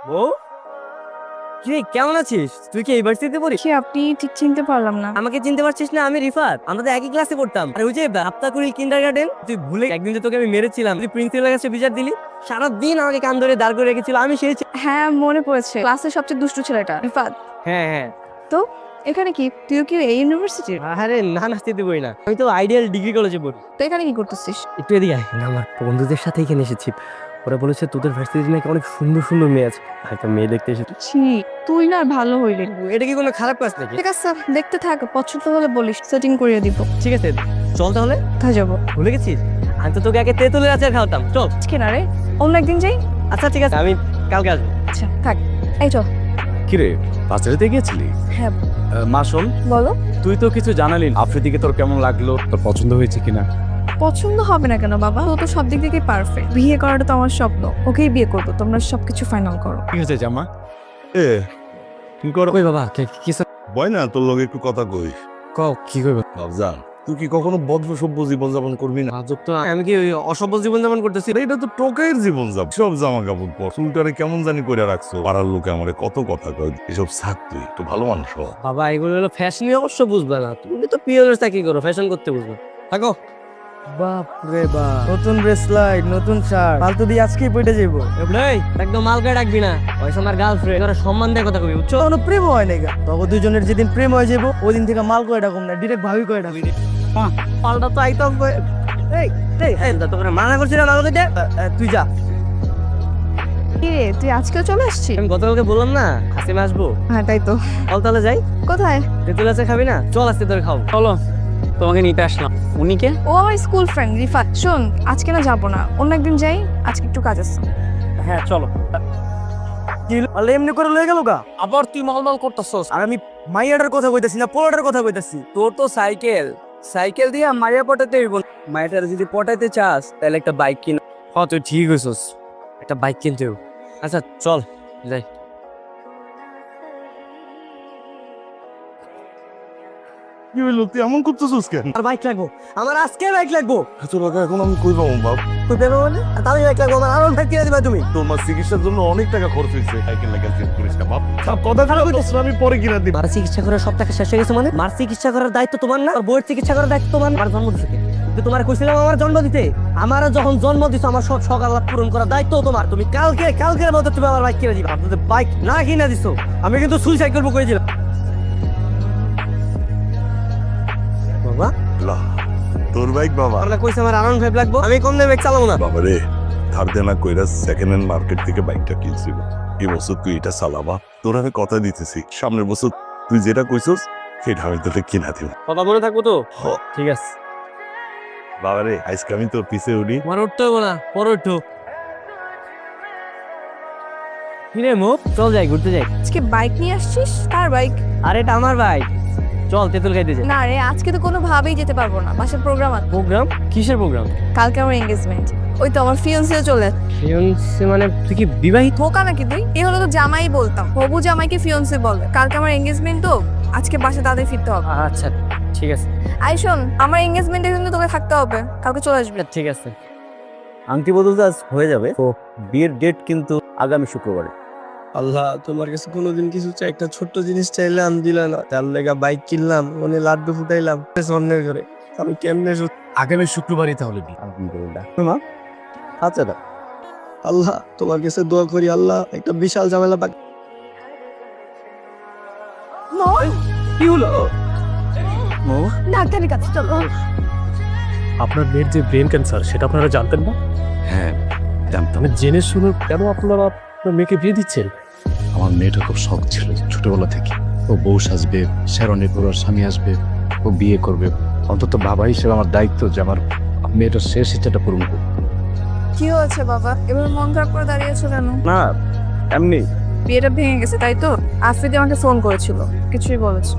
ও কি কেমন আছিস? তুই কি ইউনিভার্সিটিতে পড়িস? কি আপনি ঠিক চিনতে পারলাম না। আমাকে চিনতে পারছিস না? আমি রিফাত, আমরা তো একই ক্লাসে পড়তাম। আর ওই যে আফতাকুল কিন্ডারগার্টেন, তুই ভুলে একদিন যে তোকে আমি মেরেছিলাম, তুই প্রিন্সিপালের কাছে বিচার দিলি, সারাদিন আমাকে কান ধরে দাঁড় করে রেখেছিল। আমি সেই হ্যাঁ মনে পড়েছে, ক্লাসের সবচেয়ে দুষ্টু ছেলেটা রিফাত। হ্যাঁ হ্যাঁ। তো এখানে কি তুইও কি এই ইউনিভার্সিটির? আরে না নাচতে বই না, আমি তো আইডিয়াল ডিগ্রি কলেজে পড়ি। তো এখানে কি করতেছিস? একটু এদিকে আয় না, আমার বন্ধুদের সাথে এখানে এসেছি। ওরা বলেছে তোদের ভার্সিটিতে নাকি অনেক সুন্দর সুন্দর মেয়ে আছে। একটা মেয়ে দেখতে এসেছি। ছি, তুই না ভালো হইলি। এটা কি কোনো খারাপ কাজ নাকি? ঠিক আছে দেখতে থাক, পছন্দ হলে বলিস, সেটিং করিয়ে দিব। ঠিক আছে চল তাহলে। কোথায় যাবো? ভুলে গেছিস? আমি তো তোকে আগে তেঁতুলের আচার খাওয়াতাম। চল। আজকে না রে, অন্য একদিন যাই। আচ্ছা ঠিক আছে, আমি কালকে আসবো। আচ্ছা থাক, এই চল। কিরে পাঁচটাতে গিয়েছিলি? হ্যাঁ মা শোন, বলো। তুই তো কিছু জানালি না। আফ্রিদিকে তোর কেমন লাগলো, তোর পছন্দ হয়েছে কিনা? পছন্দ হবে না কেন বাবা, ও তো সব দিক থেকে পারফেক্ট। বিয়ে করাটা তো আমার স্বপ্ন, ওকেই বিয়ে করবো। তোমরা সবকিছু ফাইনাল করো। ঠিক আছে জামা। এ কি কর ওই বাবা কি বয় না তোর লগে একটু কথা কই। কও কি করবে? বাবজান তুই কি কখনো বদ্ধ সভ্য জীবন যাপন করবি না? আজব তো, আমি কি ওই অসভ্য জীবন যাপন করতেছি? এটা তো টোকাইয়ের জীবন যাপন। সব জামা কাপড় পর, চুলটারে কেমন জানি করে রাখছো। পাড়ার লোকে আমারে কত কথা কয়। এসব থাক, তুই একটু ভালো মানুষ হ। বাবা এগুলো হলো ফ্যাশনই, অবশ্য বুঝবে না। তুমি তো পিওরের চাকরি করো, ফ্যাশন করতে বুঝবে। থাকো। বাপ রে বাপ, নতুন ব্রেসলাইট, নতুন শার্ট, ফালতু দিয়ে আজকেই পড়ে যাবো। এই একদম মালকে ডাকবি না, ওই আমার গার্লফ্রেন্ড, ওরা সম্মান দিয়ে কথা কবি, বুঝছো? কোনো প্রেম হয় নাই গা। তবে দুজনের যেদিন প্রেম হয়ে যাবো ওই দিন থেকে মাল করে ডাকুম না, ডিরেক্ট ভাবি করে ডাকি। পাল্টা তো আইতাম। এই এই এই তোকে মানা করছি না মালকে দে। তুই যা। কি রে, তুই আজকেও চলে আসছিস? আমি গতকালকে বললাম না হাসিমে আসবো। হ্যাঁ তাই তো। চল তাহলে যাই। কোথায়? তেঁতুল আছে খাবি না? চল আজকে তোর খাও। চলো, তোমাকে নিতে আসলাম। উনি কে? ও আমার স্কুল ফ্রেন্ড রিফাত। শোন, আজকে না যাবো না, অন্য একদিন যাই, আজকে একটু কাজ আছে। হ্যাঁ চলো। কি আলে এমনি করে লয়ে গেল গা? আবার তুই মালমাল করতেছস। আর আমি মাইয়াটার কথা কইতাছি না, পোলাটার কথা কইতাছি। তোর তো সাইকেল, সাইকেল দিয়ে মারিয়া পটাতে হইব। মাইয়াটার যদি পটাইতে চাস তাহলে একটা বাইক কিন। হ্যাঁ তুই ঠিক হয়েছিস, একটা বাইক কিনতে হবে। আচ্ছা চল যাই। কি হইলো, তুই এমন করতেছিস কেন? আর বাইক লাগবো, আমার আজকে বাইক লাগবো। এত টাকা এখন আমি কই পাবো বাপ? তুই পেবে বলে আর তাহলে বাইক লাগবো, আমার আরো বাইক কিনে দিবা তুমি। তোর মা চিকিৎসার জন্য অনেক টাকা খরচ হয়েছে। সাইকেল লাগে চেক করিস না বাপ। সব কথা খারাপ হইতেছ, আমি পরে কিনা দিব। মার চিকিৎসা করার সব টাকা শেষ হয়ে গেছে মানে? মার চিকিৎসা করার দায়িত্ব তোমার না? আর বউয়ের চিকিৎসা করার দায়িত্ব তোমার। আমার জন্ম দিছে কে? কিন্তু তোমার কইছিলাম আমার জন্ম দিতে। আমার যখন জন্ম দিছো, আমার সব শখ আল্লাহ পূরণ করার দায়িত্ব তোমার। তুমি কালকের মধ্যে তুমি আমার বাইক কিনে দিবা। আপনাদের বাইক না কিনে দিছো, আমি কিন্তু সুইসাইড করবো কইছিলাম। বাবা আল্লাহ, তোর বাইক বাবা? আমরা কইছে আমার আনন্দ ভাইব লাগবো, আমি কম দামে বাইক চালাবো না। বাবা রে, ধার দেনা কইরা সেকেন্ড হ্যান্ড মার্কেট থেকে বাইকটা কিনছিল। এই বছর তুই এটা চালাবা। তোর আমি কথা দিতেছি, সামনের বছর তুই যেটা কইছস সেটা আমি তোকে কিনা দিব। কথা মনে থাকবো তো? হ। ঠিক আছে। বাবা রে, আজকে আমি তোর পিছে উঠি। আমার উঠতে হবো না, পরে উঠো। কিরে মুখ, চল যাই ঘুরতে যাই। আজকে বাইক নিয়ে আসছিস? কার বাইক? আর এটা আমার বাইক। চল তেঁতুল খাইতে যাই। না রে, আজকে তো কোনোভাবেই যেতে পারবো না, বাসার প্রোগ্রাম আছে। প্রোগ্রাম? কিসের প্রোগ্রাম? কালকে আমার এঙ্গেজমেন্ট। ওই তো আমার ফিয়ান্সিও চলে আসছে। ফিয়ান্সে মানে তুই কি বিবাহিত? ধোকা নাকি তুই? এই হলো তো জামাই বলতাম, হবু জামাইকে ফিয়ান্সি বলে। কালকে আমার এঙ্গেজমেন্ট, তো আজকে বাসা তাদের ফিরতে হবে। আচ্ছা ঠিক আছে। আই শোন, আমার এঙ্গেজমেন্টের জন্য তোকে থাকতে হবে, কালকে চলে আসবি। ঠিক আছে। আংটি বদলতে আজ হয়ে যাবে তো, বিয়ের ডেট কিন্তু আগামী শুক্রবারে। আল্লাহ, তোমার কাছে কোনোদিন কিছু চাই, একটা ছোট্ট জিনিস চাইলাম দিলা না। তার লেগা বাইক কিনলাম, মনে লাড্ডু ফুটাইলাম স্বর্ণের ঘরে। আমি কেমনে আগামী শুক্রবারই তাহলে বিয়ে। আলহামদুলিল্লাহ। মা আচ্ছা দা, আল্লাহ তোমার কাছে দোয়া করি, আল্লাহ একটা বিশাল ঝামেলা কি হলো? ডাক্তারের কাছে চলো। আপনার মেয়ের যে ব্রেন ক্যান্সার সেটা আপনারা জানতেন না? হ্যাঁ জানতাম। আমি জেনে শুনে কেন আপনারা আপনার মেয়েকে বিয়ে দিচ্ছেন? আমার মেয়েটা খুব শখ ছিল ছোটবেলা থেকে। ও বউ সাজবে, শেরনের পর ওর স্বামী আসবে, ও বিয়ে করবে। অন্তত বাবা হিসেবে আমার দায়িত্ব যে আমার মেয়েটার শেষ ইচ্ছাটা পূরণ করবে। কি হয়েছে বাবা, এবার মন খারাপ করে দাঁড়িয়েছো কেন? না এমনি। বিয়েটা ভেঙে গেছে তাই তো? আফ্রিদি আমাকে ফোন করেছিল, কিছুই বলেছে।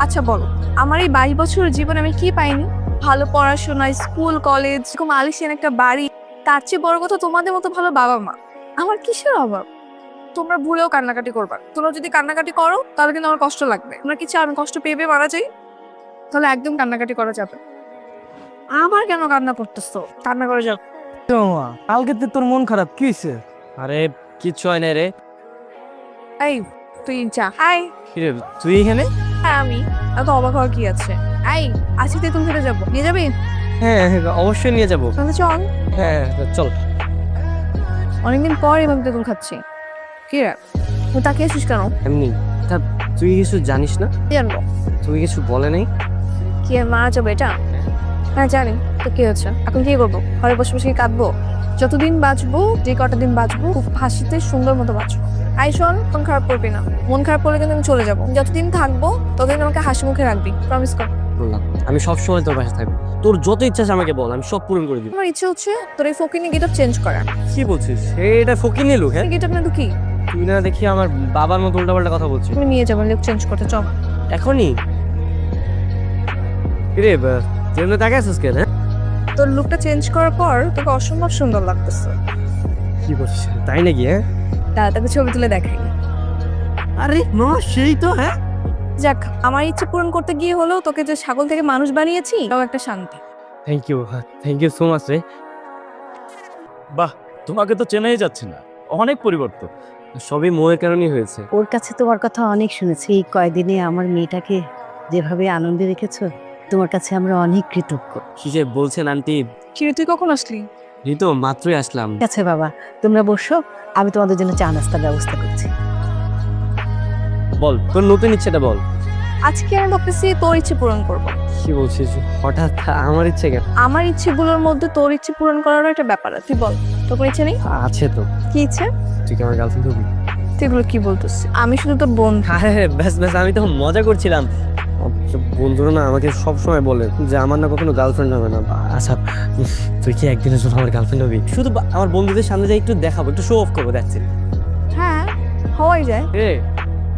আচ্ছা বলো, আমার এই 22 বছরের জীবনে আমি কি পাইনি? ভালো পড়াশোনা, স্কুল কলেজ, এরকম আলিশান একটা বাড়ি, তার চেয়ে বড় কথা তোমাদের মতো ভালো বাবা মা। আমার কিসের অভাব? তোমরা ভুলেও কান্নাকাটি করবা। তোমরা যদি কান্নাকাটি করো তাহলে কিন্তু আমার কষ্ট লাগবে। তোমরা কি চাও আমি কষ্ট পেয়ে পেয়ে মারা যাই? তাহলে একদম কান্নাকাটি করা যাবে। আমার কেন কান্না করতেছো? কান্না করে যাও। কালকে তোর মন খারাপ কি হয়েছে? আরে কিচ্ছু হয় না রে, এই তুই যা। আই কিরে তুই এখানে? হ্যাঁ আমি। এত অবাক হওয়ার কি আছে? আই আজকে তেতুল খেতে যাবো, নিয়ে যাবি? হ্যাঁ অবশ্যই নিয়ে যাবো। তাহলে চল। হ্যাঁ চল। অনেকদিন পর এভাবে তেতুল খাচ্ছি। কি রে তুই তাকিয়ে আছিস কেন? এমনি তা তুই কিছু জানিস না? কি জানবো? তুই কিছু বলে নাই? কি আর মারা যাবে এটা? হ্যাঁ জানি। তো কি হচ্ছে, এখন কি করবো? ঘরে বসে বসে কি কাঁদবো? যতদিন বাঁচবো, যে কটা দিন বাঁচবো, খুব হাসিতে সুন্দর মতো বাঁচবো। আই শোন, মন খারাপ করবি না। মন খারাপ করলে কিন্তু আমি চলে যাবো। যতদিন থাকবো ততদিন আমাকে হাসি মুখে রাখবি, প্রমিস কর। বললাম আমি সবসময় তোর পাশে থাকবো। তোর যত ইচ্ছা আছে আমাকে বল, আমি সব পূরণ করে দিব। আমার ইচ্ছে হচ্ছে তোর এই ফকিনি গেটআপ চেঞ্জ করা। কি বলছিস? এটা ফকির নিলু? হ্যাঁ গেটআপ না তো কি? তুই না দেখি আমার বাবার মতো উল্টাপাল্টা কথা বলছিস। তুমি নিয়ে যাবো লুক চেঞ্জ করতে, চল। এখনই? কিরে যেমন তাকে আসিস কেন? হ্যাঁ তোর লুকটা চেঞ্জ করার পর তোকে অসম্ভব সুন্দর লাগতেছে। কি বলছিস? তাই নাকি? হ্যাঁ দাদা তোকে ছবি তুলে দেখাই। আরে না সেই তো। হ্যাঁ যাক, আমার ইচ্ছে পূরণ করতে গিয়ে হলেও তোকে যে ছাগল থেকে মানুষ বানিয়েছি তাও একটা শান্তি। থ্যাংক ইউ সো মাচ রে। বাহ, তোমাকে তো চেনাই যাচ্ছে না, অনেক পরিবর্তন। সবই মোয়ের কারণেই হয়েছে। ওর কাছে তোমার কথা অনেক শুনেছি। এই কয়দিনে আমার মেয়েটাকে যেভাবে আনন্দে রেখেছো, তোমার কাছে আমরা অনেক কৃতজ্ঞ। কি যে বলছেন আন্টি? কিরে তুই কখন আসলি? এই তো মাত্রই আসলাম। ঠিক আছে বাবা, তোমরা বসো, আমি তোমাদের জন্য চা নাস্তার ব্যবস্থা করছি। বল তোর নতুন ইচ্ছেটা বল। আজকে আমি ভাবতেছি তোর ইচ্ছে পূরণ করব। কি বলছিস হঠাৎ? আমার ইচ্ছে কেন? আমার ইচ্ছেগুলোর মধ্যে তোর ইচ্ছে পূরণ করারও একটা ব্যাপার আছে। তুই বল, তোর কোনো ইচ্ছে নেই? আছে তো। কি ইচ্ছে? তুই কি আমার গার্লফ্রেন্ড হবি? তুই এগুলো কি বলতেছিস? আমি শুধু তোর বন্ধু। হ্যাঁ ব্যাস আমি তখন মজা করছিলাম। বন্ধুরা না আমাকে সব সময় বলে যে আমার না কখনো গার্লফ্রেন্ড হবে না। আচ্ছা তুই কি একদিনের জন্য আমার গার্লফ্রেন্ড হবি? শুধু আমার বন্ধুদের সামনে যাই একটু দেখাবো, একটু শো অফ করবো, দেখছি। হ্যাঁ হওয়াই যায়। এ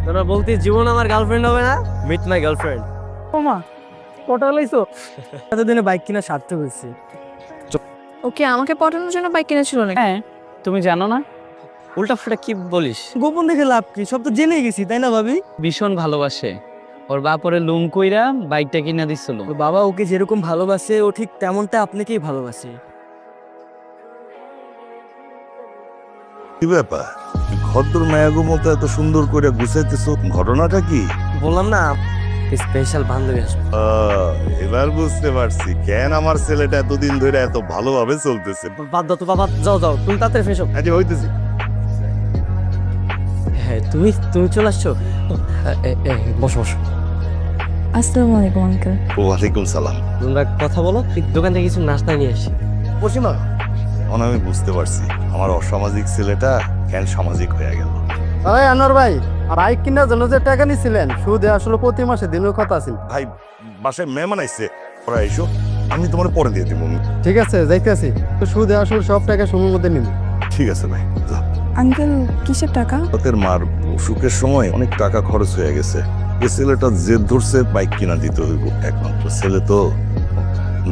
তোরা বলতে জীবন আমার গার্লফ্রেন্ড হবে না? Meet my girlfriend. ওমা কটা লাইছো? এতদিনে বাইক কিনা সার্থক হয়েছে। ওকে আমাকে পটানোর জন্য বাইক কিনেছিল না? হ্যাঁ তুমি জানো না, উল্টা ফুলটা কি বলিস? গোপন দেখে লাভ কি? সব তো জেনে গেছি, তাই না ভাবি? ভীষণ ভালোবাসে। ওর বাপরে লুম কইরা বাইকটা কিনা দিছিল। ওর বাবা ওকে যেরকম ভালোবাসে, ও ঠিক তেমনটা আপনাকেই ভালোবাসে। কি ব্যাপার? ঘরদোর মায়াগো মতো এত সুন্দর করে গুছাইতেছ, ঘটনাটা কি? বললাম না স্পেশাল বান্ধবী আসবে। এবার বুঝতে পারছি কেন আমার ছেলেটা এতদিন ধরে এত ভালোভাবে চলতেছে। বাদ দাও তো বাবা, যাও তুমি তাড়াতাড়ি ফ্রেশ হও। আজ হইতেছি। হ্যাঁ তুমি চলে আসছো? বসো। আসসালামু আলাইকুম আঙ্কেল। ওয়ালাইকুম সালাম। তোমরা কথা বলো, দোকান থেকে কিছু নাস্তা নিয়ে আসি। পশ্চিমা এখন আমি বুঝতে পারছি আমার অসামাজিক ছেলেটা কেন সামাজিক হয়ে গেল। আরে আনোয়ার ভাই, আর বাইক কেনার জন্য যে টাকা নিছিলেন সুদে আসলে প্রতি মাসে দিনের কথা আছে। ভাই বাসায় মেহমান আইছে, ওরা এসো, আমি তোমার পরে দিয়ে দিব। ঠিক আছে যাইতেছি, তো সুদে আসলে সব টাকা সময়ের মধ্যে নিবি। ঠিক আছে ভাই, যাও। আঙ্কেল কিসের টাকা? তোদের মার অসুখের সময় অনেক টাকা খরচ হয়ে গেছে। এ ছেলেটা জেদ ধরছে বাইক কিনা দিতে হইব। একমাত্র ছেলে তো,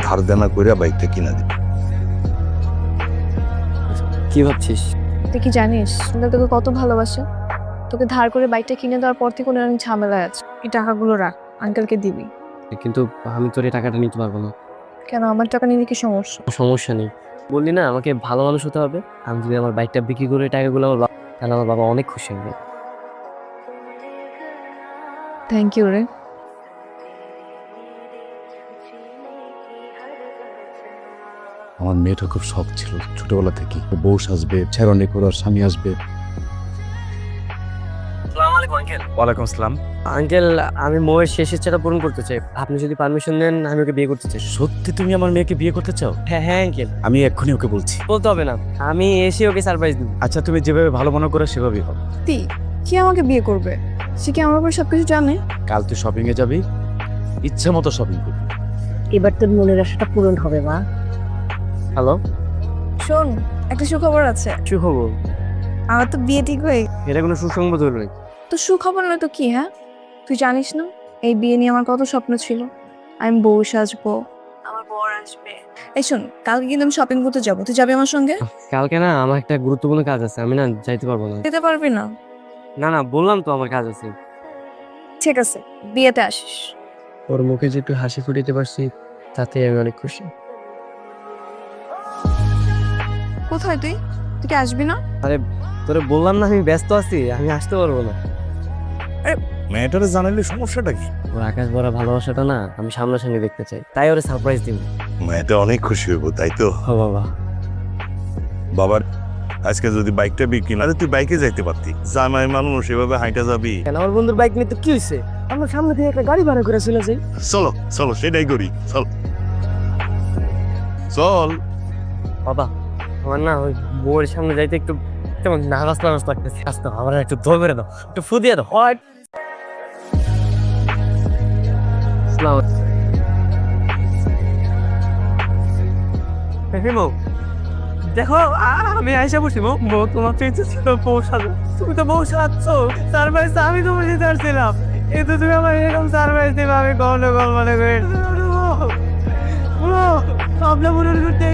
ধার দেনা কইরা বাইকটা কিনা দিবে। কি ভাবছিস? তুই কি জানিস আঙ্কেল তোকে কত ভালোবাসে? তোকে ধার করে বাইকটা কিনে দেওয়ার পর থেকে অনেক ঝামেলায় আছে। এই টাকাগুলো রাখ, আঙ্কেলকে দিবি। কিন্তু আমি তোর এই টাকাটা নিতে পারবো না। কেন, আমার টাকা নিলে কি সমস্যা? সমস্যা নেই, বললি না আমাকে ভালো মানুষ হতে হবে। আমি যদি আমার বাইকটা বিক্রি করে টাকাগুলো তাহলে আমার বাবা অনেক খুশি হবে। থ্যাংক ইউ রে। আমার মেয়েটা খুব শখ ছিল ছোটবেলা থেকে, বউ সাজবে, ছেড়নে করার স্বামী আসবে। ওয়ালাইকুম আসসালাম। আঙ্কেল আমি মোয়ের শেষ ইচ্ছাটা পূরণ করতে চাই। আপনি যদি পারমিশন দেন আমি ওকে বিয়ে করতে চাই। সত্যি তুমি আমার মেয়েকে বিয়ে করতে চাও? হ্যাঁ আঙ্কেল। আমি এক্ষুনি ওকে বলছি। বলতে হবে না, আমি এসে ওকে সারপ্রাইজ দিব। আচ্ছা তুমি যেভাবে ভালো মনে করো সেভাবেই হবে। কি আমাকে বিয়ে করবে? সে কি আমার উপর সবকিছু জানে? কাল তুই শপিং এ যাবি, ইচ্ছে মতো শপিং করবি। এবার তোর মনের আশাটা পূরণ হবে মা। হ্যালো, শোন, একটা সুখবর আছে। সুখবর? আমার তো বিয়ে ঠিক হয়ে। এটা কোনো সুসংবাদ হলো নাকি? তো সুখবর নয় তো কি? হ্যাঁ তুই জানিস না এই বিয়ে নিয়ে আমার কত স্বপ্ন ছিল। আমি বউ সাজবো, আমার বর আসবে। এই শোন, কালকে কিন্তু আমি শপিং করতে যাবো, তুই যাবি আমার সঙ্গে? কালকে না আমার একটা গুরুত্বপূর্ণ কাজ আছে, আমি না যাইতে পারবো না। যেতে পারবি না? না বললাম তো আমার কাজ আছে। ঠিক আছে, বিয়েতে আসিস। ওর মুখে যে একটু হাসি ফুটিতে পারছি তাতে আমি অনেক খুশি। কোথায় তুই? তুই কি আসবি না? তোরে বললাম না আমি ব্যস্ত আছি, আমি আসতে পারবো না। মেয়েটারে জানাইলে সমস্যাটা কি? ওর আকাশ ভরা ভালোবাসাটা না আমি সামনাসামনি দেখতে চাই, তাই ওরে সারপ্রাইজ দিব। মেয়েটা অনেক খুশি হইব, তাই তো? ও বাবা, বাবার আজকে যদি বাইকটা বিক্রি না, তুই বাইকে যাইতে পারতি। জামাই মানুষ এভাবে হাইটা যাবি? কেন আমার বন্ধুর বাইক নিয়ে তো কি হয়েছে? আমরা সামনে থেকে একটা গাড়ি ভাড়া করে চলে যাই। চলো চলো, সেটাই করি, চল চল। বাবা, আমার না ওই বউয়ের সামনে যাইতে একটু তেমন নার্ভাস নার্ভাস লাগতেছে। আসতো আমার একটু দই মেরে দাও, একটু ফু দিয়ে দাও। দেখো আমি আইসা বসি, বউ তোমার চেয়েছে ছিল বউ সাজো, তুমি তো বউ সাজছ। সারপ্রাইজ আমি তোমার দিতে আসছিলাম, কিন্তু তুমি আমার এরকম সারপ্রাইজ দেবে আমি কখনো কল্পনা করি। আপনার মনে করতে